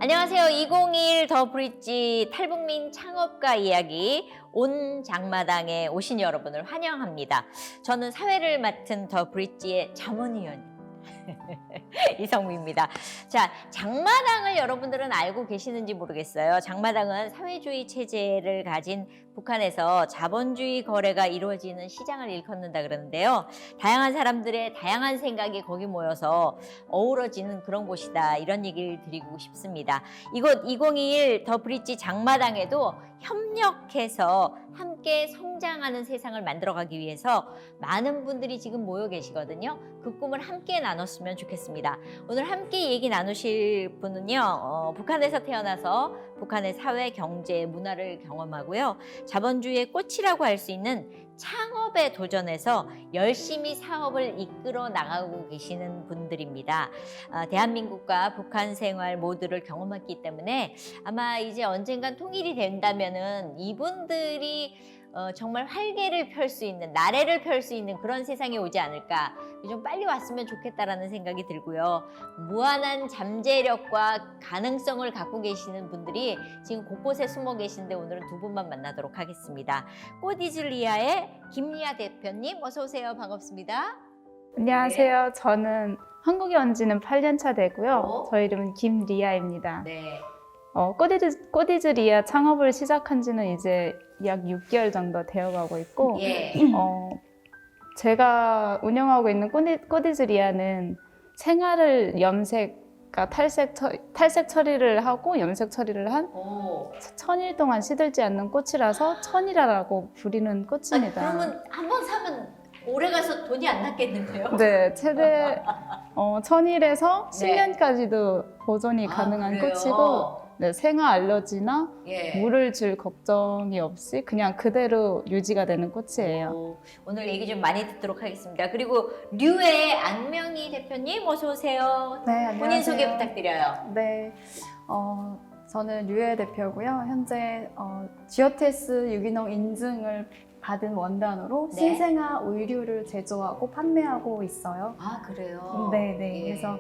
안녕하세요. 2021 더 브릿지 탈북민 창업가 이야기 온 장마당에 오신 여러분을 환영합니다. 저는 사회를 맡은 더 브릿지의 자문위원 이성미입니다. 자, 장마당을 여러분들은 알고 계시는지 모르겠어요. 장마당은 사회주의 체제를 가진 북한에서 자본주의 거래가 이루어지는 시장을 일컫는다 그러는데요. 다양한 사람들의 다양한 생각이 거기 모여서 어우러지는 그런 곳이다. 이런 얘기를 드리고 싶습니다. 이곳 2021 더 브릿지 장마당에도 협력해서 함께 성장하는 세상을 만들어가기 위해서 많은 분들이 지금 모여 계시거든요. 그 꿈을 함께 나눴으면 좋겠습니다. 오늘 함께 얘기 나누실 분은요. 북한에서 태어나서 북한의 사회, 경제, 문화를 경험하고요. 자본주의의 꽃이라고 할 수 있는 창업에 도전해서 열심히 사업을 이끌어 나가고 계시는 분들입니다. 대한민국과 북한 생활 모두를 경험했기 때문에 아마 이제 언젠간 통일이 된다면은 이분들이 정말 활개를 펼 수 있는, 나래를 펼 수 있는 그런 세상이 오지 않을까. 좀 빨리 왔으면 좋겠다라는 생각이 들고요. 무한한 잠재력과 가능성을 갖고 계시는 분들이 지금 곳곳에 숨어 계신데 오늘은 두 분만 만나도록 하겠습니다. 꽃이즐리아의 김리아 대표님 어서 오세요. 반갑습니다. 안녕하세요. 저는 한국에 온 지는 8년 차 되고요. 어? 저 이름은 김리아입니다. 네. 꽃이즐리아 창업을 시작한 지는 이제 약 6개월 정도 되어가고 있고 예. 제가 운영하고 있는 꽃이즐리아는 생활을 탈색 처리를 하고 염색 처리를 한 오. 1000일 동안 시들지 않는 꽃이라서 천이라고 부르는 꽃입니다. 그러면 한번 사면 오래 가서 돈이 안 났겠는데요? 네, 최대 1000일에서 네. 10년까지도 보존이 가능한 그래요? 꽃이고 네, 생화 알러지나 예. 물을 줄 걱정이 없이 그냥 그대로 유지가 되는 꽃이에요. 오늘 얘기 좀 많이 듣도록 하겠습니다. 그리고 류의 안명희 대표님 어서 오세요. 네, 안녕하세요. 본인 소개 부탁드려요. 네, 저는 류혜 대표고요. 현재 GOTS 유기농 인증을 받은 원단으로 네. 신생아 의류를 제조하고 판매하고 있어요. 아 그래요? 네, 네. 예. 그래서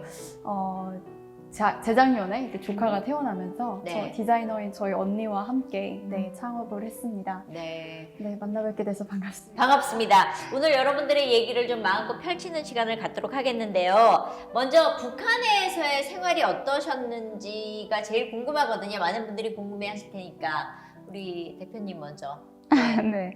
재작년에 이제 조카가 태어나면서 네. 저 디자이너인 저희 언니와 함께 네, 창업을 했습니다. 네. 네, 만나뵙게 돼서 반갑습니다. 반갑습니다. 오늘 여러분들의 얘기를 좀 마음껏 펼치는 시간을 갖도록 하겠는데요. 먼저 북한에서의 생활이 어떠셨는지가 제일 궁금하거든요. 많은 분들이 궁금해하실 테니까 우리 대표님 먼저. 네,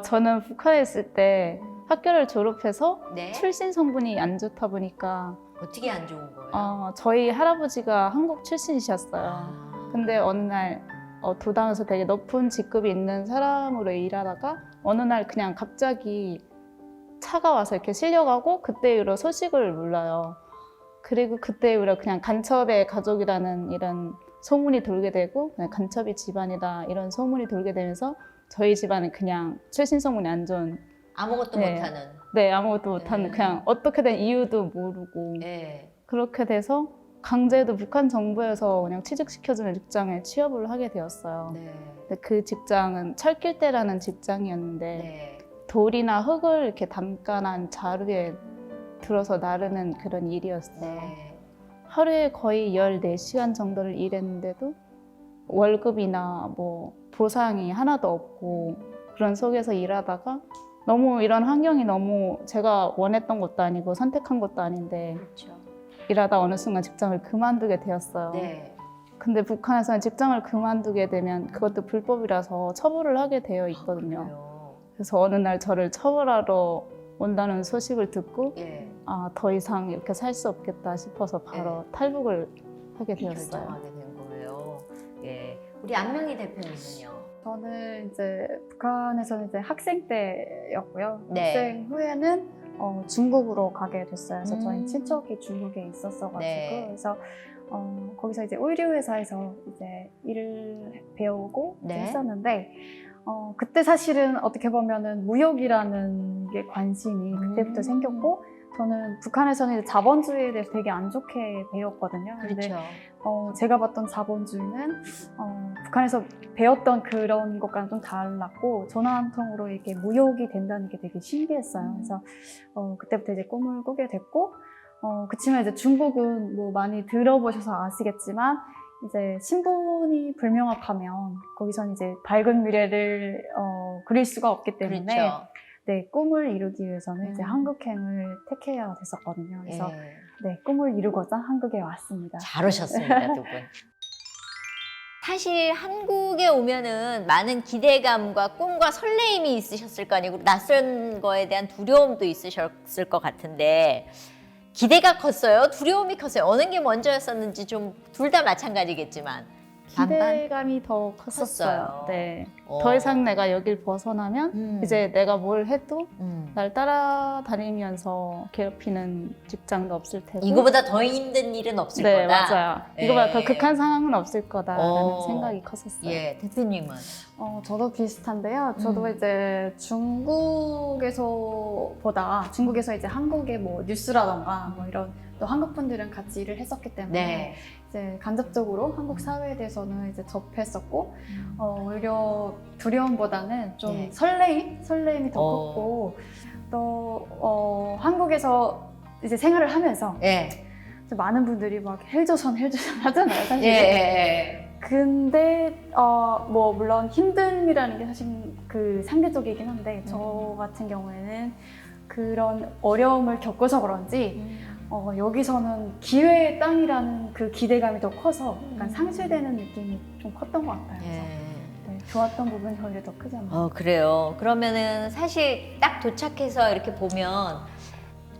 저는 북한에 있을 때 학교를 졸업해서 네. 출신 성분이 안 좋다 보니까 어떻게 안 좋은 거예요? 저희 할아버지가 한국 출신이셨어요. 아. 근데 어느 날 도당에서 되게 높은 직급이 있는 사람으로 일하다가 어느 날 그냥 갑자기 차가 와서 이렇게 실려가고 그때 이후로 소식을 몰라요. 그리고 그때 이후로 그냥 간첩의 가족이라는 이런 소문이 돌게 되고 그냥 간첩이 집안이다 이런 소문이 돌게 되면서 저희 집안은 그냥 출신 성분이 안 좋은 아무것도 네. 못하는. 네 아무것도 못하는 그냥 어떻게 된 이유도 모르고 네. 그렇게 돼서 강제로 북한 정부에서 그냥 취직시켜주는 직장에 취업을 하게 되었어요. 네. 근데 그 직장은 철길대라는 직장이었는데 네. 돌이나 흙을 이렇게 담가난 자루에 들어서 나르는 그런 일이었어요. 네. 하루에 거의 14시간 정도를 일했는데도 월급이나 뭐 보상이 하나도 없고 그런 속에서 일하다가 너무 이런 환경이 너무 제가 원했던 것도 아니고 선택한 것도 아닌데 그렇죠. 일하다 어느 순간 직장을 그만두게 되었어요. 네. 근데 북한에서는 직장을 그만두게 되면 그것도 불법이라서 처벌을 하게 되어 있거든요. 그래요. 그래서 어느 날 저를 처벌하러 온다는 소식을 듣고 예. 더 이상 이렇게 살 수 없겠다 싶어서 바로 탈북을 하게 되었어요. 결정하게 된 거예요. 예. 우리 안명희 대표님은요? 저는 이제 북한에서는 이제 학생 때였고요. 네. 학생 후에는 중국으로 가게 됐어요. 그래서 저희 음. 친척이 중국에 있었어가지고 네. 그래서 거기서 이제 의류 회사에서 이제 일을 배우고 이제 네. 했었는데 그때 사실은 어떻게 보면은 무역이라는 게 관심이 그때부터 생겼고 저는 북한에서는 이제 자본주의에 대해서 되게 안 좋게 배웠거든요. 근데 그렇죠. 제가 봤던 자본주의는 북한에서 배웠던 그런 것과는 좀 달랐고 전화 한 통으로 이렇게 무역이 된다는 게 되게 신기했어요. 그래서 그때부터 이제 꿈을 꾸게 됐고 그치만 이제 중국은 뭐 많이 들어보셔서 아시겠지만 이제 신분이 불명확하면 거기선 이제 밝은 미래를 그릴 수가 없기 때문에 그렇죠. 네, 꿈을 이루기 위해서는 이제 음. 한국행을 택해야 됐었거든요. 그래서 예. 네, 꿈을 이루고자 한국에 왔습니다. 잘 오셨습니다, 두 분. 사실 한국에 오면은 많은 기대감과 꿈과 설레임이 있으셨을 거 아니고 낯선 거에 대한 두려움도 있으셨을 것 같은데 기대가 컸어요? 두려움이 컸어요? 어느 게 먼저였었는지 좀 둘 다 마찬가지겠지만 반반? 기대감이 더 컸었어요. 컸어요. 네. 어. 더 이상 내가 여길 벗어나면 이제 내가 뭘 해도 음. 날 따라다니면서 괴롭히는 직장도 없을 테고. 이거보다 더 힘든 일은 없을 네, 거다. 맞아요. 예. 이거보다 더 극한 상황은 없을 거다라는 생각이 컸었어요. 예, 대표님은 저도 비슷한데요. 저도 이제 중국에서 이제 한국의 뭐 뉴스라던가 뭐 이런 또 한국 분들이랑 같이 일을 했었기 때문에 네. 이제 간접적으로 한국 사회에 대해서는 이제 접했었고 오히려 두려움보다는 좀 네. 설레임이 더 컸고 또 한국에서 이제 생활을 하면서 예. 이제 많은 분들이 막 헬조선 하잖아요, 사실. 예. 근데 뭐 물론 힘듦이라는 게 사실 그 상대적이긴 한데 저 같은 경우에는 그런 어려움을 겪어서 그런지 여기서는 기회의 땅이라는 그 기대감이 더 커서 약간 상실되는 느낌이 좀 컸던 것 같아요. 그래서 네, 좋았던 부분이 오히려 더 크지 않나요? 그래요. 그러면은 사실 딱 도착해서 이렇게 보면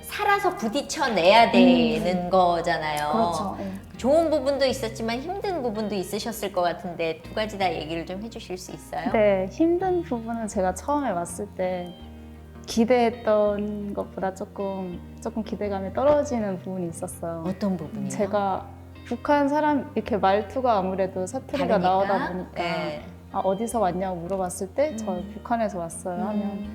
살아서 부딪혀내야 되는 거잖아요. 그렇죠. 네. 좋은 부분도 있었지만 힘든 부분도 있으셨을 것 같은데 두 가지 다 얘기를 좀 해주실 수 있어요? 네, 힘든 부분은 제가 처음에 왔을 때 기대했던 것보다 조금 기대감이 떨어지는 부분이 있었어요. 어떤 부분이요? 제가 북한 사람 이렇게 말투가 아무래도 사투리가 다르니까? 나오다 보니까 네. 어디서 왔냐고 물어봤을 때 저 북한에서 왔어요 하면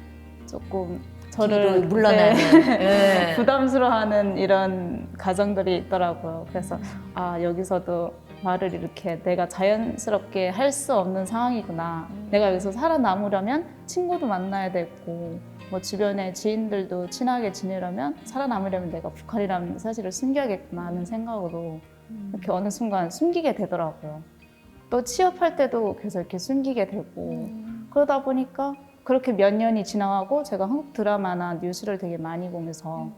조금 저를 뒤로 물러나는 네. 부담스러워하는 이런 가정들이 있더라고요. 그래서 여기서도 말을 이렇게 내가 자연스럽게 할 수 없는 상황이구나. 내가 여기서 살아남으려면 친구도 만나야 되고 뭐 주변에 지인들도 친하게 지내려면 살아남으려면 내가 북한이라는 사실을 숨겨야겠구나 하는 생각으로 이렇게 어느 순간 숨기게 되더라고요. 또 취업할 때도 계속 이렇게 숨기게 되고 그러다 보니까 그렇게 몇 년이 지나가고 제가 한국 드라마나 뉴스를 되게 많이 보면서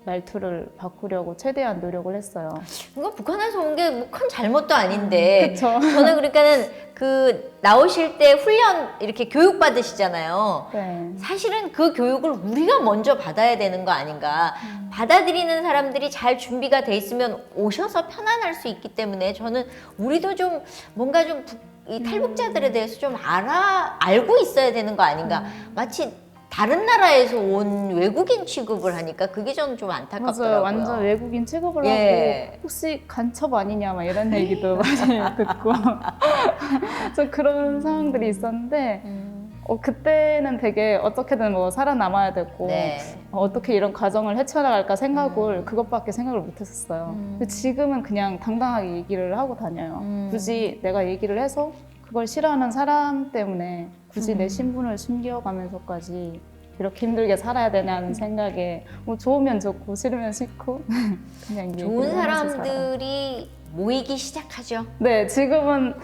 말투를 바꾸려고 최대한 노력을 했어요. 이거 북한에서 온 게 뭐 큰 잘못도 아닌데 그쵸. 저는 그러니까는 그 나오실 때 훈련 이렇게 교육 받으시잖아요. 네. 사실은 그 교육을 우리가 먼저 받아야 되는 거 아닌가. 받아들이는 사람들이 잘 준비가 돼 있으면 오셔서 편안할 수 있기 때문에 저는 우리도 좀 뭔가 좀 이 탈북자들에 대해서 좀 알고 있어야 되는 거 아닌가. 마치 다른 나라에서 온 외국인 취급을 하니까 그게 저는 좀 안타깝더라고요. 맞아요. 완전 외국인 취급을 예. 하고 혹시 간첩 아니냐 막 이런 얘기도 많이 듣고 좀 그런 상황들이 있었는데 그때는 되게 어떻게든 뭐 살아남아야 되고 네. 어떻게 이런 과정을 헤쳐나갈까 생각을 그것밖에 생각을 못했었어요. 근데 지금은 그냥 당당하게 얘기를 하고 다녀요. 굳이 내가 얘기를 해서 그걸 싫어하는 사람 때문에 굳이 내 신분을 숨겨가면서까지 이렇게 힘들게 살아야 되냐는 생각에 뭐 좋으면 좋고 싫으면 싫고 그냥 좋은 얘기를 하면서 살아요. 사람들이 모이기 시작하죠. 네, 지금은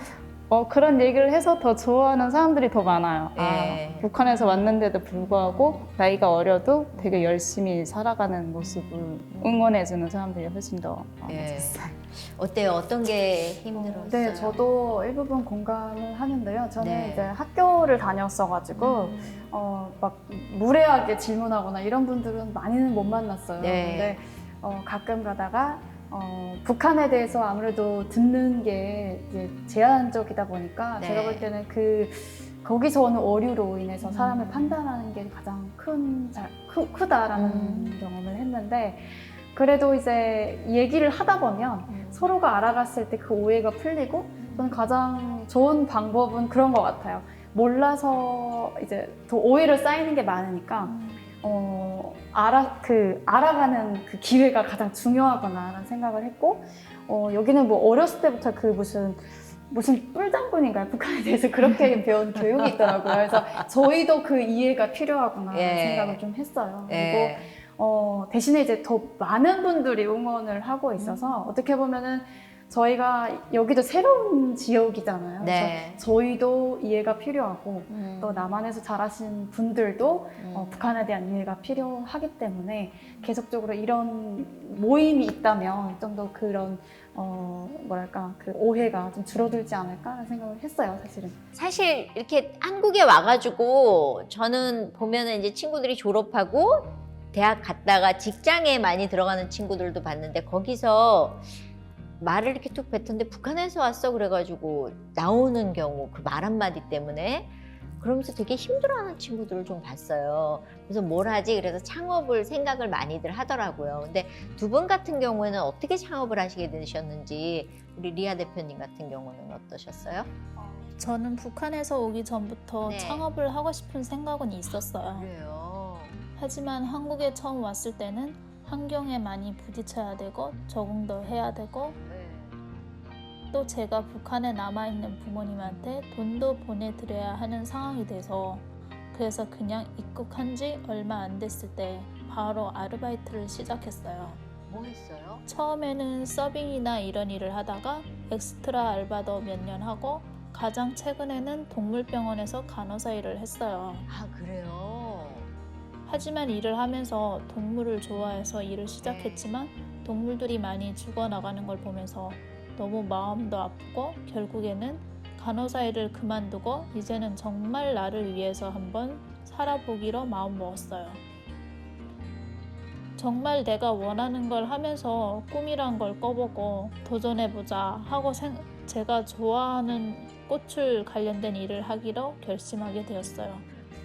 그런 얘기를 해서 더 좋아하는 사람들이 더 많아요. 예. 북한에서 왔는데도 불구하고 나이가 어려도 되게 열심히 살아가는 모습을 응원해주는 사람들이 훨씬 더 많아졌어요. 어때요? 어떤 게 힘들었어요? 네, 저도 일부분 공감을 하는데요. 저는 네. 이제 학교를 다녔어가지고 막 무례하게 질문하거나 이런 분들은 많이는 못 만났어요. 네. 근데 가끔 가다가 북한에 대해서 아무래도 듣는 게 이제 제한적이다 보니까 네. 제가 볼 때는 거기서 오는 오류로 인해서 사람을 판단하는 게 가장 크다라는 경험을 했는데 그래도 이제 얘기를 하다 보면 서로가 알아갔을 때 그 오해가 풀리고 저는 가장 좋은 방법은 그런 것 같아요. 몰라서 이제 더 오해를 쌓이는 게 많으니까 알아가는 그 기회가 가장 중요하구나라는 생각을 했고 여기는 뭐 어렸을 때부터 그 무슨 뿔장군인가요? 북한에 대해서 그렇게 배운 교육이 있더라고요. 그래서 저희도 그 이해가 필요하구나 예. 생각을 좀 했어요. 예. 그리고 대신에 이제 더 많은 분들이 응원을 하고 있어서 어떻게 보면은 저희가 여기도 새로운 지역이잖아요. 네. 그래서 저희도 이해가 필요하고 또 남한에서 자라신 분들도 북한에 대한 이해가 필요하기 때문에 계속적으로 이런 모임이 있다면 좀 더 그런 뭐랄까 그 오해가 좀 줄어들지 않을까라는 생각을 했어요, 사실은. 사실 이렇게 한국에 와가지고 저는 보면은 이제 친구들이 졸업하고 대학 갔다가 직장에 많이 들어가는 친구들도 봤는데 거기서 말을 이렇게 툭 뱉었는데 북한에서 왔어 그래가지고 나오는 경우 그 말 한마디 때문에 그러면서 되게 힘들어하는 친구들을 좀 봤어요. 그래서 뭘 하지? 그래서 창업을 생각을 많이들 하더라고요. 근데 두 분 같은 경우에는 어떻게 창업을 하시게 되셨는지 우리 리아 대표님 같은 경우는 어떠셨어요? 저는 북한에서 오기 전부터 네. 창업을 하고 싶은 생각은 있었어요. 그래요. 하지만 한국에 처음 왔을 때는 환경에 많이 부딪혀야 되고 적응도 해야 되고 또 제가 북한에 남아있는 부모님한테 돈도 보내드려야 하는 상황이 돼서 그래서 그냥 입국한 지 얼마 안 됐을 때 바로 아르바이트를 시작했어요. 뭐 했어요? 처음에는 서빙이나 이런 일을 하다가 엑스트라 알바도 몇 년 하고 가장 최근에는 동물병원에서 간호사 일을 했어요. 아 그래요? 하지만 일을 하면서 동물을 좋아해서 일을 시작했지만 동물들이 많이 죽어나가는 걸 보면서 너무 마음도 아프고 결국에는 간호사 일을 그만두고 이제는 정말 나를 위해서 한번 살아보기로 마음먹었어요. 정말 내가 원하는 걸 하면서 꿈이란 걸 꿔보고 도전해보자 하고 제가 좋아하는 꽃을 관련된 일을 하기로 결심하게 되었어요.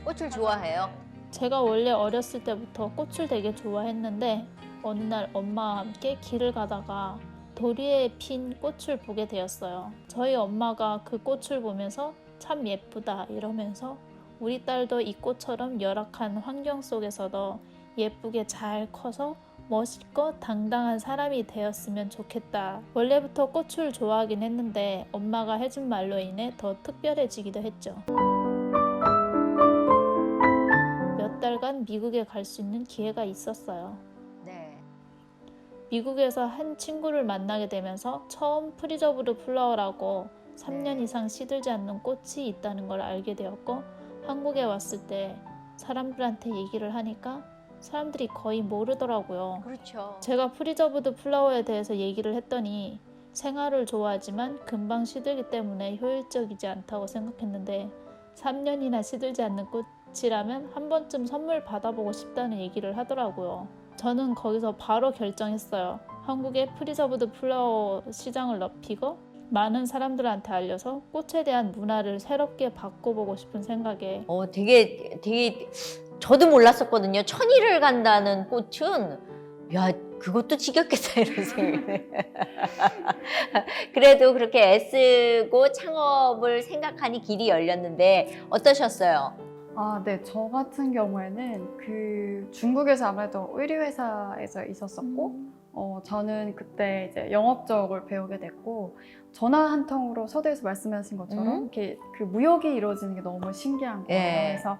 꽃을 좋아해요? 제가 원래 어렸을 때부터 꽃을 되게 좋아했는데 어느 날 엄마와 함께 길을 가다가 도리에 핀 꽃을 보게 되었어요. 저희 엄마가 그 꽃을 보면서 참 예쁘다 이러면서 우리 딸도 이 꽃처럼 열악한 환경 속에서도 예쁘게 잘 커서 멋있고 당당한 사람이 되었으면 좋겠다. 원래부터 꽃을 좋아하긴 했는데 엄마가 해준 말로 인해 더 특별해지기도 했죠. 몇 달간 미국에 갈 수 있는 기회가 있었어요. 네. 미국에서 한 친구를 만나게 되면서 처음 프리저브드 플라워라고 3년 네. 이상 시들지 않는 꽃이 있다는 걸 알게 되었고 한국에 왔을 때 사람들한테 얘기를 하니까 사람들이 거의 모르더라고요. 그렇죠. 제가 프리저브드 플라워에 대해서 얘기를 했더니 생화를 좋아하지만 금방 시들기 때문에 효율적이지 않다고 생각했는데 3년이나 시들지 않는 꽃이라면 한 번쯤 선물 받아보고 싶다는 얘기를 하더라고요. 저는 거기서 바로 결정했어요. 한국의 프리저브드 플라워 시장을 넓히고 많은 사람들한테 알려서 꽃에 대한 문화를 새롭게 바꿔보고 싶은 생각에 되게 저도 몰랐었거든요. 천일을 간다는 꽃은 야 그것도 지겹겠다 이런 생각이. 그래도 그렇게 애쓰고 창업을 생각하니 길이 열렸는데 어떠셨어요? 아, 네. 저 같은 경우에는 그 중국에서 아무래도 의류회사에서 있었었고, 저는 그때 이제 영업적을 배우게 됐고, 전화 한 통으로 서두에서 말씀하신 것처럼 이렇게 그 무역이 이루어지는 게 너무 신기한 거예요. 예. 그래서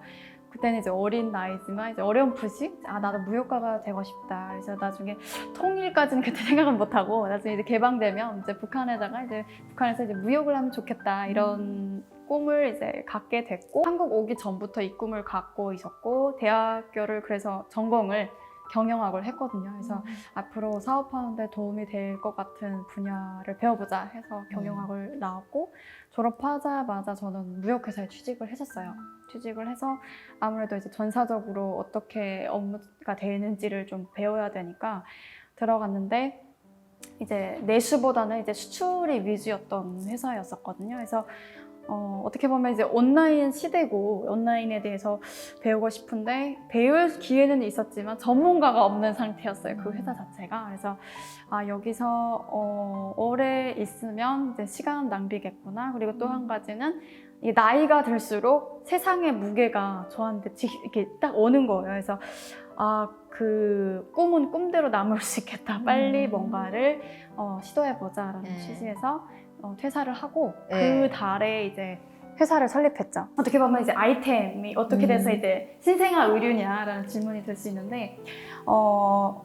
그때는 이제 어린 나이지만 이제 어렴풋이 나도 무역가가 되고 싶다. 그래서 나중에 통일까지는 그때 생각은 못하고 나중에 이제 개방되면 이제 북한에서 이제 무역을 하면 좋겠다 이런 꿈을 이제 갖게 됐고 한국 오기 전부터 이 꿈을 갖고 있었고 대학교를 그래서 전공을 경영학을 했거든요. 그래서 앞으로 사업하는 데 도움이 될 것 같은 분야를 배워보자 해서 경영학을 나왔고 졸업하자마자 저는 무역회사에 취직을 했었어요. 취직을 해서 아무래도 이제 전사적으로 어떻게 업무가 되는지를 좀 배워야 되니까 들어갔는데 이제 내수보다는 이제 수출이 위주였던 회사였었거든요. 그래서 어떻게 보면 이제 온라인 시대고 온라인에 대해서 배우고 싶은데 배울 기회는 있었지만 전문가가 없는 상태였어요. 그 회사 자체가. 그래서 여기서 오래 있으면 이제 시간 낭비겠구나. 그리고 또 한 가지는 이 나이가 들수록 세상의 무게가 저한테 이렇게 딱 오는 거예요. 그래서 그 꿈은 꿈대로 남을 수 있겠다. 빨리 뭔가를 시도해보자라는 취지에서 퇴사를 하고 그 달에 이제 회사를 설립했죠. 어떻게 보면 이제 아이템이 어떻게 돼서 이제 신생아 의류냐라는 질문이 들 수 있는데,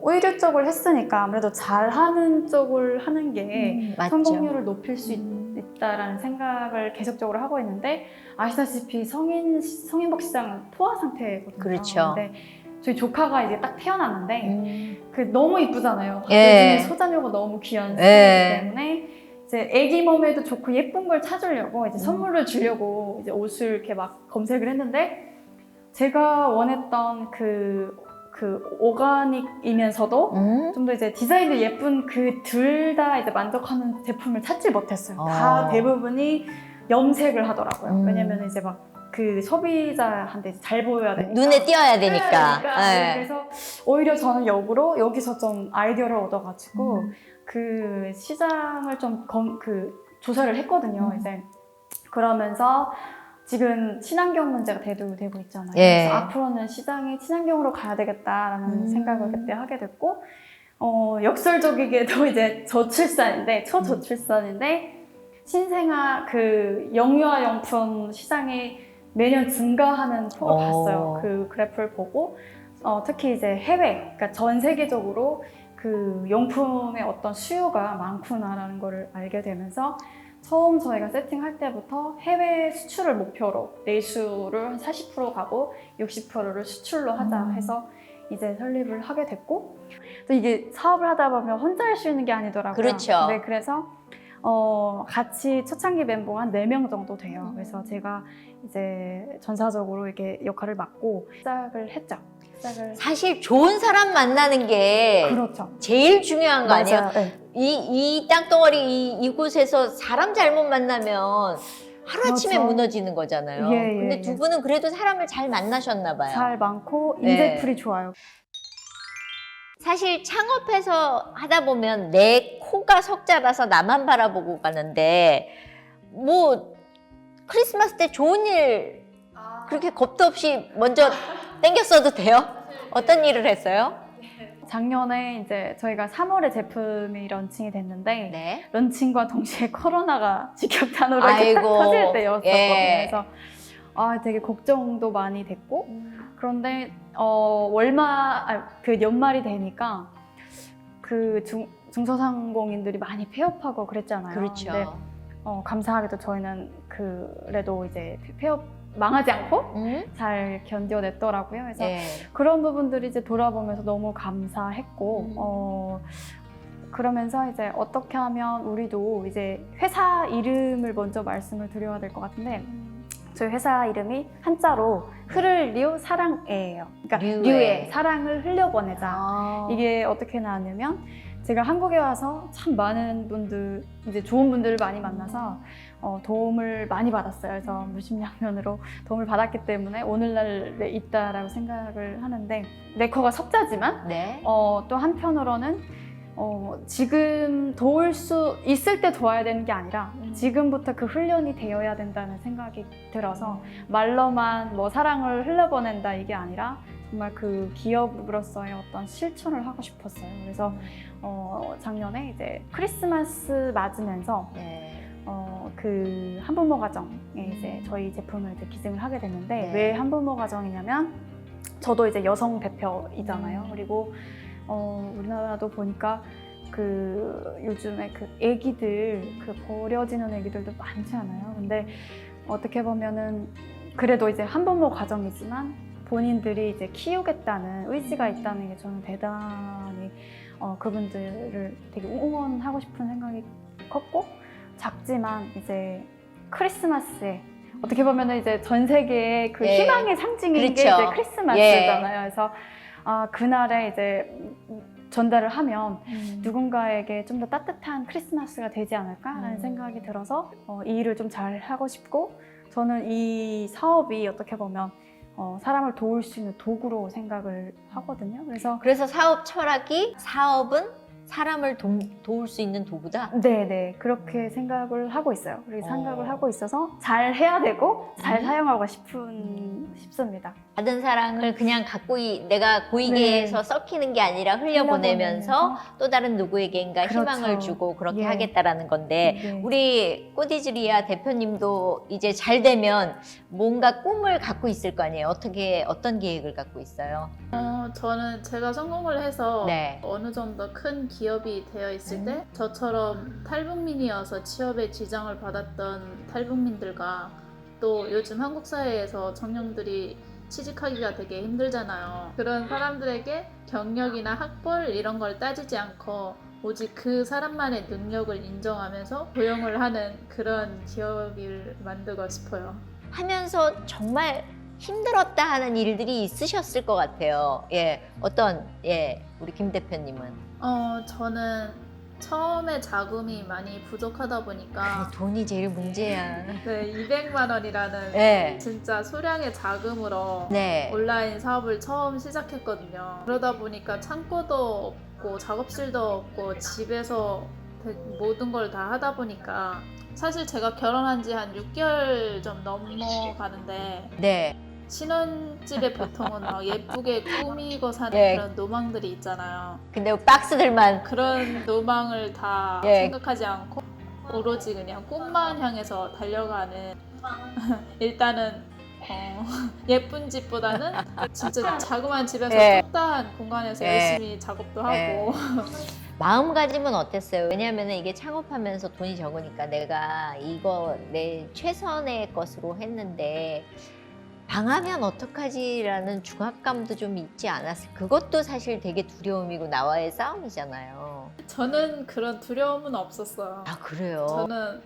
의류 쪽을 했으니까 아무래도 잘하는 쪽을 하는 게 맞죠. 성공률을 높일 수 있다라는 생각을 계속적으로 하고 있는데, 아시다시피 성인복 시장은 포화 상태거든요. 그렇죠. 근데 저희 조카가 이제 딱 태어났는데 그 너무 이쁘잖아요. 예. 요즘에 소자녀가 너무 귀한 예. 시기이기 때문에 이제 아기 몸에도 좋고 예쁜 걸 찾으려고 이제 선물을 주려고 이제 옷을 이렇게 막 검색을 했는데, 제가 원했던 그 오가닉이면서도 좀 더 이제 디자인도 예쁜 그 둘 다 이제 만족하는 제품을 찾지 못했어요. 다 대부분이 염색을 하더라고요. 왜냐면 이제 막 그 소비자한테 잘 보여야 되니까. 눈에 띄어야 되니까. 네, 예. 그래서 오히려 저는 역으로 여기서 좀 아이디어를 얻어가지고 그 시장을 좀 조사를 했거든요. 이제 그러면서 지금 친환경 문제가 대두되고 있잖아요. 예. 그래서 앞으로는 시장이 친환경으로 가야 되겠다라는 생각을 그때 하게 됐고, 역설적이게도 이제 초저출산인데 신생아 그 영유아용품 시장이 매년 증가하는 폭을 봤어요. 그 그래프를 보고 특히 이제 해외, 그러니까 전 세계적으로 그 용품의 어떤 수요가 많구나라는 거를 알게 되면서 처음 저희가 세팅할 때부터 해외 수출을 목표로 내수를 한 40% 가고 60%를 수출로 하자 해서 이제 설립을 하게 됐고, 또 이게 사업을 하다 보면 혼자 할 수 있는 게 아니더라고요. 그렇죠. 네, 그래서 같이 초창기 멤버가 한 4명 정도 돼요. 그래서 제가 이제 전사적으로 이렇게 역할을 맡고 시작을 했죠. 사실 좋은 사람 만나는 게 그렇죠. 제일 중요한 거 아니에요? 맞아요. 네. 이 땅덩어리 이곳에서 사람 잘못 만나면 하루아침에 그렇죠. 무너지는 거잖아요. 예, 근데 예. 두 분은 그래도 사람을 잘 만나셨나 봐요. 잘 많고 네. 인재풀이 좋아요. 사실 창업해서 하다 보면 내 코가 석자라서 나만 바라보고 가는데, 뭐 크리스마스 때 좋은 일 그렇게 겁도 없이 먼저 땡겼어도 돼요? 어떤 일을 했어요? 작년에 이제 저희가 3월에 제품이 런칭이 됐는데, 네. 런칭과 동시에 코로나가 직격탄으로 아이고. 딱 터질 때였었거든요. 예. 그래서 되게 걱정도 많이 됐고, 그런데 그 연말이 되니까 그 중소상공인들이 많이 폐업하고 그랬잖아요. 그렇죠. 근데 감사하게도 저희는 그래도 이제 폐업 망하지 않고 잘 견뎌냈더라고요. 그래서 예. 그런 부분들이 이제 돌아보면서 너무 감사했고, 그러면서 이제 어떻게 하면 우리도 이제 회사 이름을 먼저 말씀을 드려야 될 것 같은데, 저희 회사 이름이 한자로 흐를류 사랑애예요. 그러니까 류의 사랑을 흘려보내자. 이게 어떻게 나왔냐면, 제가 한국에 와서 참 많은 분들, 이제 좋은 분들을 많이 만나서 도움을 많이 받았어요. 그래서 무심양면으로 도움을 받았기 때문에 오늘날에 있다라고 생각을 하는데, 내 코가 석자지만 네. 또 한편으로는 지금 도울 수 있을 때 도와야 되는 게 아니라 지금부터 그 훈련이 되어야 된다는 생각이 들어서, 말로만 뭐 사랑을 흘려보낸다 이게 아니라 정말 그 기업으로서의 어떤 실천을 하고 싶었어요. 그래서 작년에 이제 크리스마스 맞으면서 그 한부모 가정에 이제 저희 제품을 이제 기증을 하게 됐는데, 네. 왜 한부모 가정이냐면, 저도 이제 여성 대표이잖아요. 그리고 우리나라도 보니까 그 요즘에 그 애기들, 그 버려지는 애기들도 많지 않아요. 근데 어떻게 보면은 그래도 이제 한부모 가정이지만 본인들이 이제 키우겠다는 의지가 있다는 게 저는 대단히 그분들을 되게 응원하고 싶은 생각이 컸고, 작지만 이제 크리스마스에 어떻게 보면은 이제 전 세계의 그 예. 희망의 상징인 그렇죠. 게 이제 크리스마스잖아요. 그래서 그날에 이제 전달을 하면 누군가에게 좀 더 따뜻한 크리스마스가 되지 않을까라는 생각이 들어서 이 일을 좀 잘 하고 싶고, 저는 이 사업이 어떻게 보면 사람을 도울 수 있는 도구로 생각을 하거든요. 그래서 사업 철학이 사업은 사람을 도울 수 있는 도구다? 네네, 그렇게 생각을 하고 있어요. 그리고 생각을 하고 있어서 잘 해야 되고 잘 사용하고 싶습니다. 받은 사랑을 그냥 내가 보이게 네. 해서 썩히는 게 아니라 흘려보내면서 또 다른 누구에게인가 그렇죠. 희망을 주고 그렇게 예. 하겠다라는 건데 네. 우리 꼬디즈리아 대표님도 이제 잘 되면 뭔가 꿈을 갖고 있을 거 아니에요. 어떤 계획을 갖고 있어요? 저는 제가 성공을 해서 네. 어느 정도 큰 기업이 되어 있을 때 저처럼 탈북민이어서 취업에 지장을 받았던 탈북민들과 또 요즘 한국 사회에서 청년들이 취직하기가 되게 힘들잖아요. 그런 사람들에게 경력이나 학벌 이런 걸 따지지 않고 오직 그 사람만의 능력을 인정하면서 고용을 하는 그런 기업을 만들고 싶어요. 하면서 정말 힘들었다 하는 일들이 있으셨을 것 같아요. 예, 우리 김 대표님은? 저는 처음에 자금이 많이 부족하다 보니까 돈이 제일 문제야. 네, 200만 원이라는 네. 진짜 소량의 자금으로 네. 온라인 사업을 처음 시작했거든요. 그러다 보니까 창고도 없고 작업실도 없고 집에서 모든 걸 다 하다 보니까 사실 제가 결혼한 지 한 6개월 좀 넘어가는데 네. 신혼집에 보통은 막 예쁘게 꾸미고 사는 예. 그런 노망들이 있잖아요. 근데 박스들만 그런 노망을 다 예. 생각하지 않고 오로지 그냥 꿈만 향해서 달려가는 일단은 예쁜 집보다는 진짜 자그마한 집에서 예. 좁다한 공간에서 예. 열심히 작업도 하고 마음가짐은 어땠어요? 왜냐하면 이게 창업하면서 돈이 적으니까 내가 이거 내 최선의 것으로 했는데 망하면 어떡하지라는 중압감도 좀 있지 않았어요? 그것도 사실 되게 두려움이고 나와의 싸움이잖아요. 저는 그런 두려움은 없었어요. 아, 그래요? 저는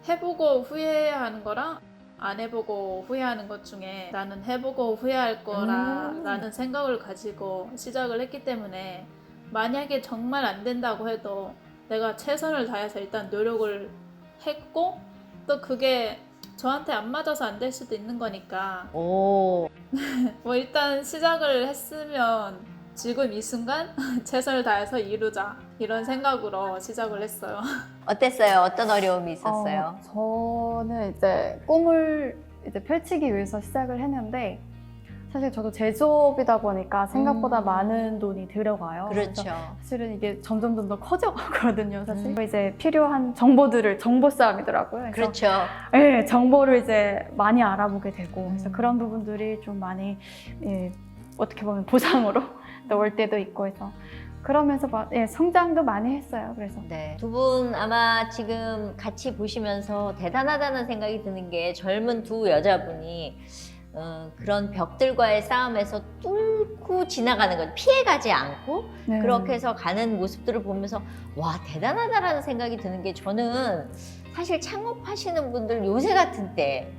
해보고 후회하는 거랑 안 해보고 후회하는 것 중에 나는 해보고 후회할 거라는 생각을 가지고 시작을 했기 때문에 만약에 정말 안 된다고 해도 내가 최선을 다해서 일단 노력을 했고 또 그게 저한테 안 맞아서 안 될 수도 있는 거니까 오, 뭐 일단 시작을 했으면 지금 이 순간 최선을 다해서 이루자 이런 생각으로 시작을 했어요. 어땠어요? 어떤 어려움이 있었어요? 저는 이제 꿈을 이제 펼치기 위해서 시작을 했는데 사실 저도 제조업이다 보니까 생각보다 많은 돈이 들어가요. 그렇죠. 그래서 사실은 이게 점점 더 커져가거든요. 사실 이제 필요한 정보들을 정보 싸움이더라고요. 그래서 그렇죠. 네, 정보를 이제 많이 알아보게 되고 그래서 그런 부분들이 좀 많이 어떻게 보면 보상으로 올 때도 있고 해서 그러면서 성장도 많이 했어요. 그래서 네. 두 분 아마 지금 같이 보시면서 대단하다는 생각이 드는 게 젊은 두 여자분이 그런 벽들과의 싸움에서 뚫고 지나가는 것, 피해가지 않고 네. 그렇게 해서 가는 모습들을 보면서 와, 대단하다라는 생각이 드는 게 저는 사실 창업하시는 분들 요새 같은 때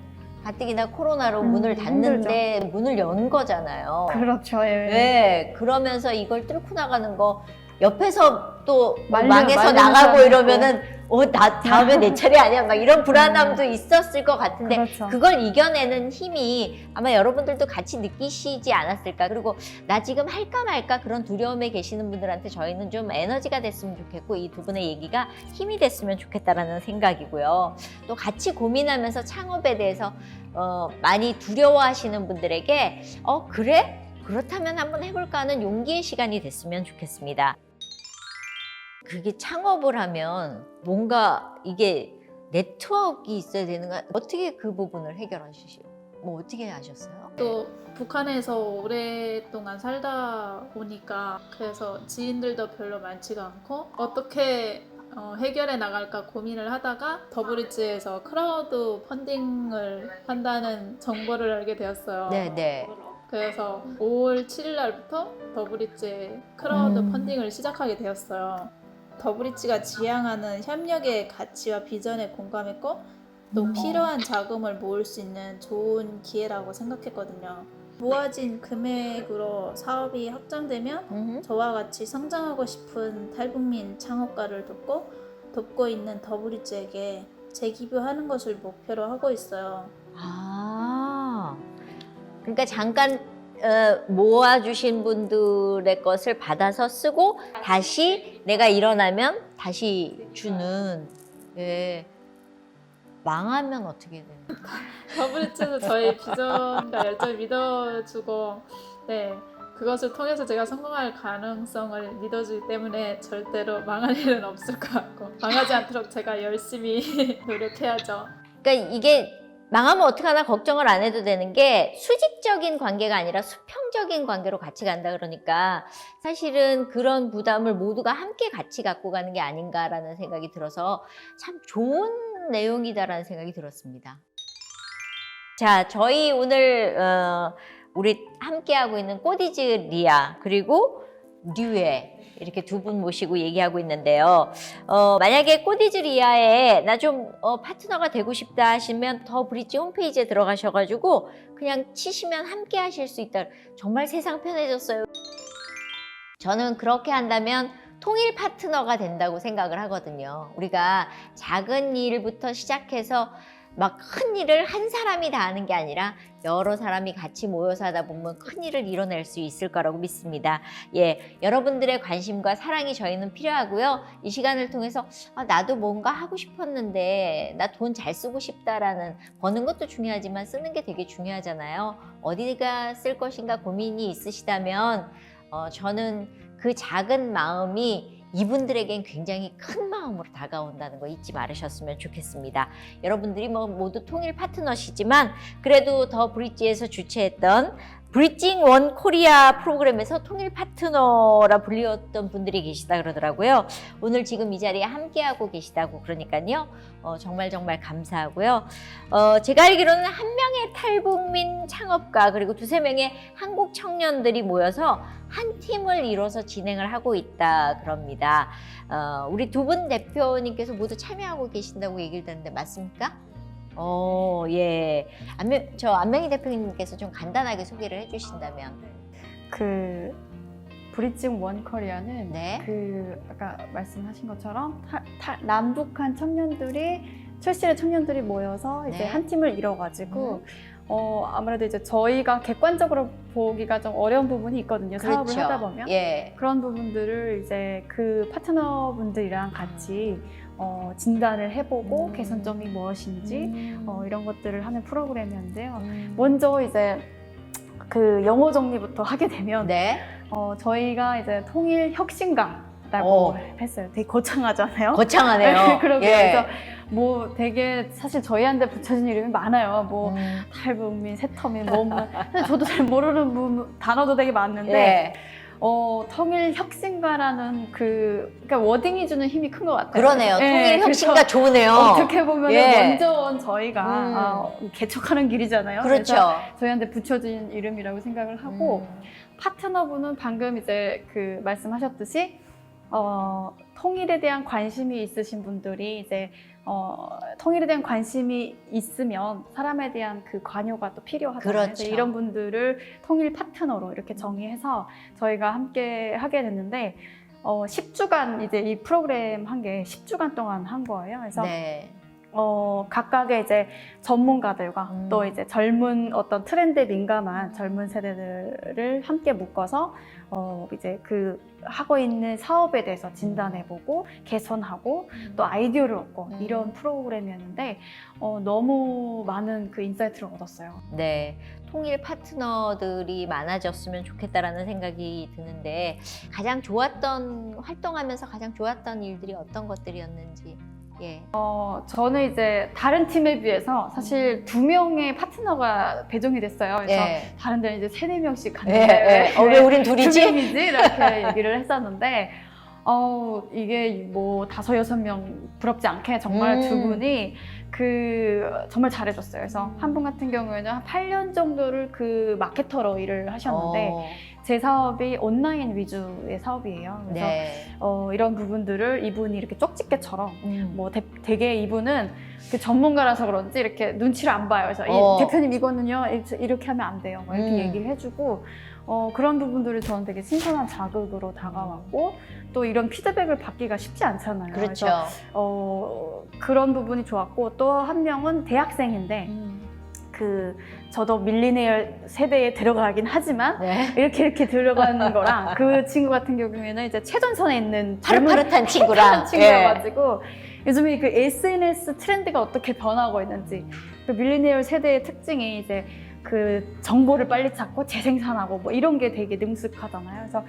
가뜩이나 코로나로 문을 닫는데 문을 연 거잖아요. 그렇죠. 예. 네, 그러면서 이걸 뚫고 나가는 거 옆에서 또 망해서 말리는 나가고 사람도 이러면은 나 다음에 내 차례 아니야 막 이런 불안함도 있었을 것 같은데 그렇죠. 그걸 이겨내는 힘이 아마 여러분들도 같이 느끼시지 않았을까. 그리고 나 지금 할까 말까 그런 두려움에 계시는 분들한테 저희는 좀 에너지가 됐으면 좋겠고 이 두 분의 얘기가 힘이 됐으면 좋겠다라는 생각이고요. 또 같이 고민하면서 창업에 대해서 많이 두려워하시는 분들에게 그래? 그렇다면 한번 해볼까 하는 용기의 시간이 됐으면 좋겠습니다. 그게 창업을 하면 뭔가 이게 네트워크가 있어야 되는 거 어떻게 그 부분을 해결하시죠? 뭐 어떻게 하셨어요? 또 북한에서 오랫동안 살다 보니까 그래서 지인들도 별로 많지가 않고 어떻게 해결해 나갈까 고민을 하다가 더브리지에서 크라우드 펀딩을 한다는 정보를 알게 되었어요. 네네. 그래서 5월 7일 날부터 더브리지에 크라우드 펀딩을 시작하게 되었어요. 더브리지가 지향하는 협력의 가치와 비전에 공감했고 또 필요한 자금을 모을 수 있는 좋은 기회라고 생각했거든요. 모아진 금액으로 사업이 확장되면 저와 같이 성장하고 싶은 탈북민 창업가를 돕고 있는 더브리지에게 재기부하는 것을 목표로 하고 있어요. 아, 그러니까 잠깐 모아주신 분들의 것을 받아서 쓰고 다시 내가 일어나면 다시 주는. 예. 망하면 어떻게 되나요? 더블리츠에서 저희 비전과 열정을 믿어주고 네 그것을 통해서 제가 성공할 가능성을 믿어주기 때문에 절대로 망할 일은 없을 것 같고 망하지 않도록 제가 열심히 노력해야죠. 그러니까 이게 망하면 어떡하나 걱정을 안 해도 되는 게 수직적인 관계가 아니라 수평적인 관계로 같이 간다 그러니까 사실은 그런 부담을 모두가 함께 같이 갖고 가는 게 아닌가라는 생각이 들어서 참 좋은 내용이다라는 생각이 들었습니다. 자, 저희 오늘 우리 함께하고 있는 꼬디즈 리아 그리고 류에 이렇게 두 분 모시고 얘기하고 있는데요. 만약에 꼬디즈 리아에 나 좀 파트너가 되고 싶다 하시면 더 브릿지 홈페이지에 들어가셔가지고 그냥 치시면 함께 하실 수 있다. 정말 세상 편해졌어요. 저는 그렇게 한다면 통일 파트너가 된다고 생각을 하거든요. 우리가 작은 일부터 시작해서 막 큰 일을 한 사람이 다 하는 게 아니라 여러 사람이 같이 모여서 하다 보면 큰 일을 이뤄낼 수 있을 거라고 믿습니다. 예, 여러분들의 관심과 사랑이 저희는 필요하고요. 이 시간을 통해서 나도 뭔가 하고 싶었는데 나 돈 잘 쓰고 싶다라는 버는 것도 중요하지만 쓰는 게 되게 중요하잖아요. 어디가 쓸 것인가 고민이 있으시다면 저는 그 작은 마음이 이분들에겐 굉장히 큰 마음으로 다가온다는 거 잊지 말으셨으면 좋겠습니다. 여러분들이 모두 통일 파트너시지만 그래도 더 브릿지에서 주최했던 브릿징 원 코리아 프로그램에서 통일 파트너라 불리웠던 분들이 계시다 그러더라고요. 오늘 지금 이 자리에 함께하고 계시다고 그러니까요. 정말 감사하고요. 제가 알기로는 한 명의 탈북민 창업가 그리고 두세 명의 한국 청년들이 모여서 한 팀을 이뤄서 진행을 하고 있다 그럽니다. 우리 두 분 대표님께서 모두 참여하고 계신다고 얘기를 듣는데 맞습니까? 예. 안명희 대표님께서 좀 간단하게 소개를 해주신다면. 그 브릿징 원 코리아는 네. 그 아까 말씀하신 것처럼 남북한 청년들이 출신의 청년들이 모여서 이제 네. 한 팀을 이뤄가지고 아무래도 이제 저희가 객관적으로 보기가 좀 어려운 부분이 있거든요. 사업을 하다 보면 예. 그런 부분들을 이제 그 파트너분들이랑 같이 진단을 해보고 개선점이 무엇인지 이런 것들을 하는 프로그램이었는데요. 먼저 이제 그 영어 정리부터 하게 되면 네. 저희가 이제 통일 혁신가라고 했어요. 되게 거창하잖아요. 거창하네요. 그러게 예. 그래서 뭐 되게 사실 저희한테 붙여진 이름이 많아요. 뭐 탈북민, 세터민, 사실 저도 잘 모르는 단어도 되게 많은데 예. 통일 혁신가라는 그러니까 워딩이 주는 힘이 큰 것 같아요. 그러네요. 예, 통일 혁신가 그래서 좋으네요. 어떻게 보면 예. 먼저 온 저희가 개척하는 길이잖아요. 그렇죠. 그래서 저희한테 붙여진 이름이라고 생각을 하고 파트너분은 방금 이제 그 말씀하셨듯이 통일에 대한 관심이 있으신 분들이 이제 통일에 대한 관심이 있으면 사람에 대한 그 관여가 또 필요하잖아요. 그렇죠. 그래서 이런 분들을 통일 파트너로 이렇게 정의해서 저희가 함께 하게 됐는데 10주간 이제 이 프로그램 한 게 10주간 동안 한 거예요. 그래서 네. 각각의 이제 전문가들과 또 이제 젊은 어떤 트렌드에 민감한 젊은 세대들을 함께 묶어서 이제 그 하고 있는 사업에 대해서 진단해보고 개선하고 또 아이디어를 얻고 이런 프로그램이었는데 너무 많은 그 인사이트를 얻었어요. 네. 통일 파트너들이 많아졌으면 좋겠다라는 생각이 드는데 가장 좋았던 활동하면서 가장 좋았던 일들이 어떤 것들이었는지. 예. 저는 이제 다른 팀에 비해서 사실 2명의 파트너가 배정이 됐어요. 그래서 예. 다른 데는 이제 3-4명씩 예. 갔는데 왜 우린 둘이지? 2명이지? 이렇게 얘기를 했었는데 이게 뭐 5-6명 부럽지 않게 정말 두 분이 정말 잘해줬어요. 그래서 한 분 같은 경우에는 한 8년 정도를 그 마케터로 일을 하셨는데 제 사업이 온라인 위주의 사업이에요. 그래서 네. 이런 부분들을 이분이 이렇게 쪽집게처럼 뭐 되게 이분은 그 전문가라서 그런지 이렇게 눈치를 안 봐요. 그래서 대표님 이거는요 이렇게 하면 안 돼요. 뭐 이렇게 얘기를 해주고 그런 부분들이 저는 되게 신선한 자극으로 다가왔고 또 이런 피드백을 받기가 쉽지 않잖아요. 그렇죠. 그래서 그런 부분이 좋았고 또 한 명은 대학생인데 저도 밀리니얼 세대에 들어가긴 하지만 네. 이렇게 들어가는 거랑 그 친구 같은 경우에는 이제 최전선에 있는 파릇파릇한 친구랑 친구여가지고 요즘에 그 SNS 트렌드가 어떻게 변하고 있는지, 그 밀레니얼 세대의 특징이 이제 그 정보를 빨리 찾고 재생산하고 뭐 이런 게 되게 능숙하잖아요. 그래서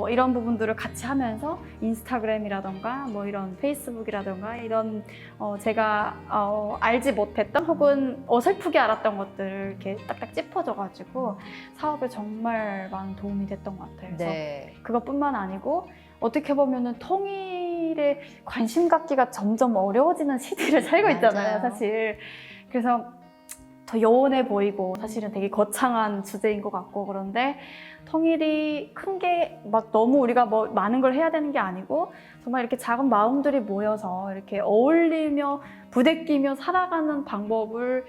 이런 부분들을 같이 하면서 인스타그램이라던가 뭐 이런 페이스북이라던가 이런 제가 알지 못했던 혹은 어설프게 알았던 것들을 이렇게 딱딱 짚어줘가지고 사업에 정말 많은 도움이 됐던 것 같아요. 그래서 네. 그것뿐만 아니고 어떻게 보면은 통일에 관심 갖기가 점점 어려워지는 시대를 살고 있잖아요, 맞아요. 사실. 그래서 더 요원해 보이고 사실은 되게 거창한 주제인 것 같고, 그런데 통일이 큰 게 막 너무 우리가 뭐 많은 걸 해야 되는 게 아니고 정말 이렇게 작은 마음들이 모여서 이렇게 어울리며 부대끼며 살아가는 방법을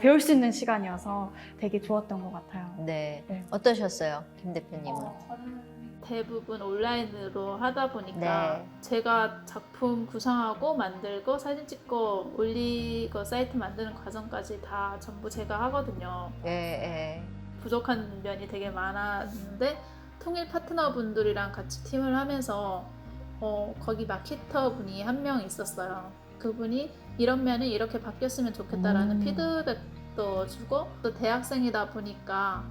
배울 수 있는 시간이어서 되게 좋았던 것 같아요. 네. 네. 어떠셨어요, 김 대표님은? 저는 대부분 온라인으로 하다 보니까 네. 제가 작품 구상하고 만들고 사진 찍고 올리고 사이트 만드는 과정까지 다 전부 제가 하거든요. 예, 예. 부족한 면이 되게 많았는데 통일 파트너분들이랑 같이 팀을 하면서 거기 마케터 분이 한 명 있었어요. 그분이 이런 면이 이렇게 바뀌었으면 좋겠다라는 피드백도 주고, 또 대학생이다 보니까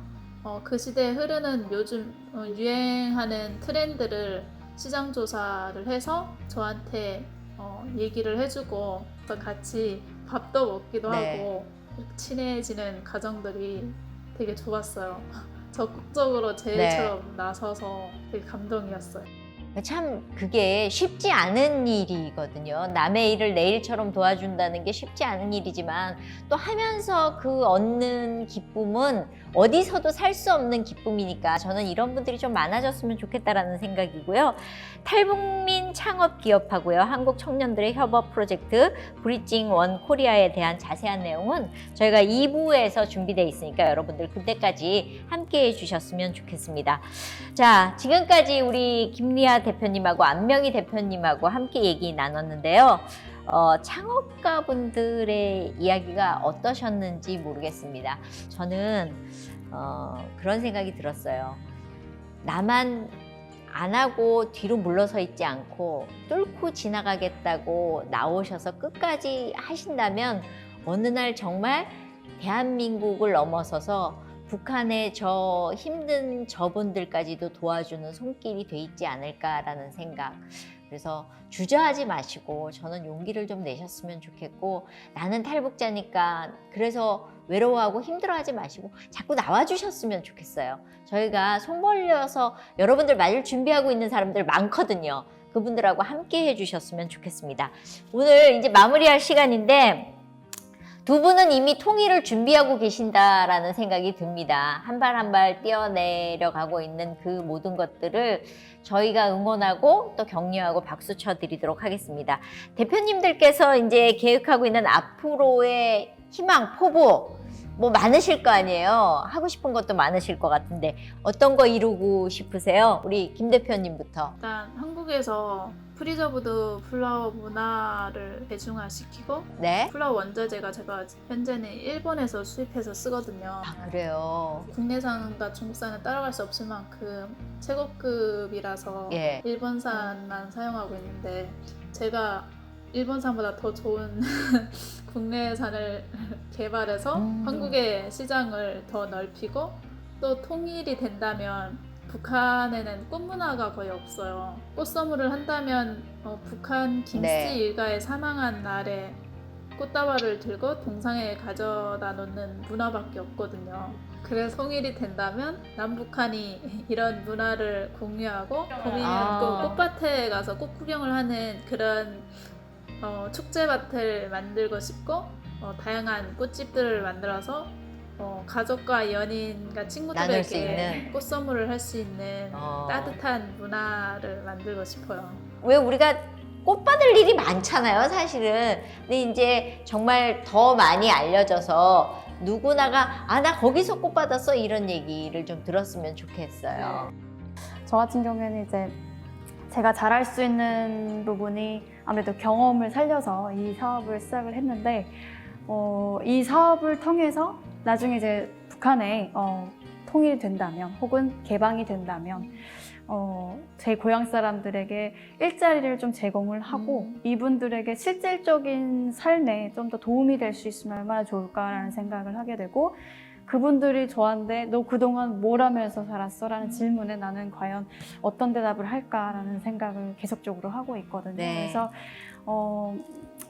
그 시대에 흐르는 요즘 유행하는 트렌드를 시장 조사를 해서 저한테 얘기를 해주고 또 같이 밥도 먹기도 네. 하고 친해지는 과정들이 되게 좋았어요. 적극적으로 제일처럼 나서서 되게 감동이었어요. 참 그게 쉽지 않은 일이거든요. 남의 일을 내 일처럼 도와준다는 게 쉽지 않은 일이지만 또 하면서 그 얻는 기쁨은 어디서도 살 수 없는 기쁨이니까 저는 이런 분들이 좀 많아졌으면 좋겠다라는 생각이고요. 탈북민 창업 기업하고요. 한국 청년들의 협업 프로젝트 브리징 원 코리아에 대한 자세한 내용은 저희가 2부에서 준비되어 있으니까 여러분들 그때까지 함께 해주셨으면 좋겠습니다. 자, 지금까지 우리 김리아 대표님하고 안명희 대표님하고 함께 얘기 나눴는데요. 창업가분들의 이야기가 어떠셨는지 모르겠습니다. 저는 그런 생각이 들었어요. 나만 안 하고 뒤로 물러서 있지 않고 뚫고 지나가겠다고 나오셔서 끝까지 하신다면 어느 날 정말 대한민국을 넘어서서 북한의 저 힘든 저분들까지도 도와주는 손길이 돼 있지 않을까라는 생각. 그래서 주저하지 마시고 저는 용기를 좀 내셨으면 좋겠고, 나는 탈북자니까 그래서 외로워하고 힘들어하지 마시고 자꾸 나와주셨으면 좋겠어요. 저희가 손 벌려서 여러분들 맞을 준비하고 있는 사람들 많거든요. 그분들하고 함께 해주셨으면 좋겠습니다. 오늘 이제 마무리할 시간인데 두 분은 이미 통일을 준비하고 계신다라는 생각이 듭니다. 한 발 한 발 뛰어내려가고 있는 그 모든 것들을 저희가 응원하고 또 격려하고 박수 쳐드리도록 하겠습니다. 대표님들께서 이제 계획하고 있는 앞으로의 희망, 포부 뭐 많으실 거 아니에요. 하고 싶은 것도 많으실 것 같은데 어떤 거 이루고 싶으세요? 우리 김 대표님부터. 일단 한국에서 프리저브드 플라워 문화를 대중화시키고, 네. 플라워 원자재가 제가 현재는 일본에서 수입해서 쓰거든요. 아, 그래요. 국내산과 중국산은 따라갈 수 없을 만큼 최고급이라서 예. 일본산만 사용하고 있는데, 제가 일본산보다 더 좋은 국내산을 개발해서 한국의 시장을 더 넓히고, 또 통일이 된다면 북한에는 꽃 문화가 거의 없어요. 꽃선물을 한다면 북한 김씨 네. 일가에 사망한 날에 꽃다발을 들고 동상에 가져다 놓는 문화밖에 없거든요. 그래서 통일이 된다면 남북한이 이런 문화를 공유하고 봄이면 꼭 꽃밭에 가서 꽃 구경을 하는 그런 축제밭을 만들고 싶고, 다양한 꽃집들을 만들어서 가족과 연인과 나눌 수 친구들에게 있는. 꽃 선물을 할 수 있는 따뜻한 문화를 만들고 싶어요. 왜 우리가 꽃 받을 일이 많잖아요, 사실은. 근데 이제 정말 더 많이 알려져서 누구나가 나 거기서 꽃 받았어 이런 얘기를 좀 들었으면 좋겠어요. 저 같은 경우에는 이제 제가 잘할 수 있는 부분이 아무래도 경험을 살려서 이 사업을 시작을 했는데, 이 사업을 통해서 나중에 이제 북한에 통일이 된다면 혹은 개방이 된다면 제 고향 사람들에게 일자리를 좀 제공을 하고 이분들에게 실질적인 삶에 좀 더 도움이 될 수 있으면 얼마나 좋을까라는 생각을 하게 되고 그분들이 저한테 너 그동안 뭘 하면서 살았어? 라는 질문에 나는 과연 어떤 대답을 할까라는 생각을 계속적으로 하고 있거든요. 네. 그래서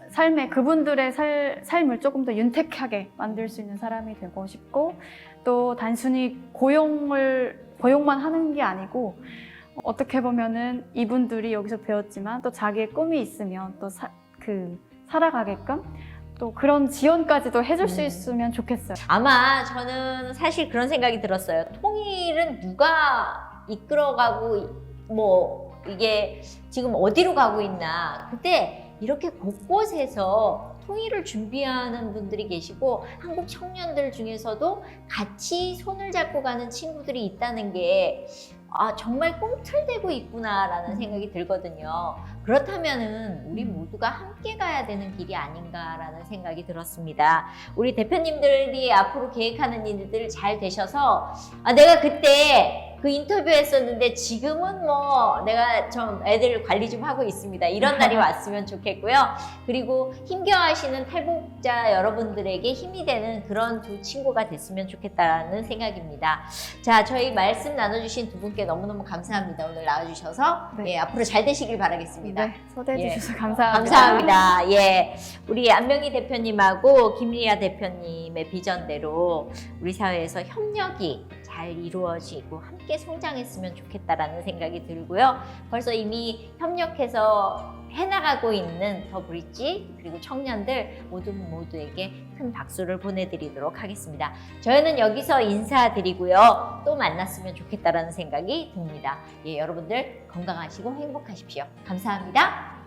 삶에 그분들의 삶을 조금 더 윤택하게 만들 수 있는 사람이 되고 싶고 또 단순히 고용만 하는 게 아니고 어떻게 보면은 이분들이 여기서 배웠지만 또 자기의 꿈이 있으면 또 살아가게끔 또 그런 지원까지도 해줄 수 있으면 좋겠어요. 아마 저는 사실 그런 생각이 들었어요. 통일은 누가 이끌어가고 뭐 이게 지금 어디로 가고 있나. 그때 이렇게 곳곳에서 통일을 준비하는 분들이 계시고 한국 청년들 중에서도 같이 손을 잡고 가는 친구들이 있다는 게 정말 꿈틀대고 있구나라는 생각이 들거든요. 그렇다면은 우리 모두가 함께 가야 되는 길이 아닌가라는 생각이 들었습니다. 우리 대표님들이 앞으로 계획하는 일들 잘 되셔서 내가 그때 그 인터뷰 했었는데 지금은 뭐 내가 좀 애들 관리 좀 하고 있습니다. 이런 날이 왔으면 좋겠고요. 그리고 힘겨워하시는 탈북자 여러분들에게 힘이 되는 그런 두 친구가 됐으면 좋겠다는 생각입니다. 자, 저희 말씀 나눠주신 두 분께 너무너무 감사합니다. 오늘 나와주셔서 네. 예, 앞으로 잘 되시길 바라겠습니다. 네, 초대해 예. 주셔서 감사합니다. 감사합니다. 예, 우리 안명희 대표님하고 김리아 대표님의 비전대로 우리 사회에서 협력이 잘 이루어지고 함께 성장했으면 좋겠다라는 생각이 들고요. 벌써 이미 협력해서 해나가고 있는 더 브릿지 그리고 청년들 모두에게 큰 박수를 보내드리도록 하겠습니다. 저희는 여기서 인사드리고요. 또 만났으면 좋겠다라는 생각이 듭니다. 예, 여러분들 건강하시고 행복하십시오. 감사합니다.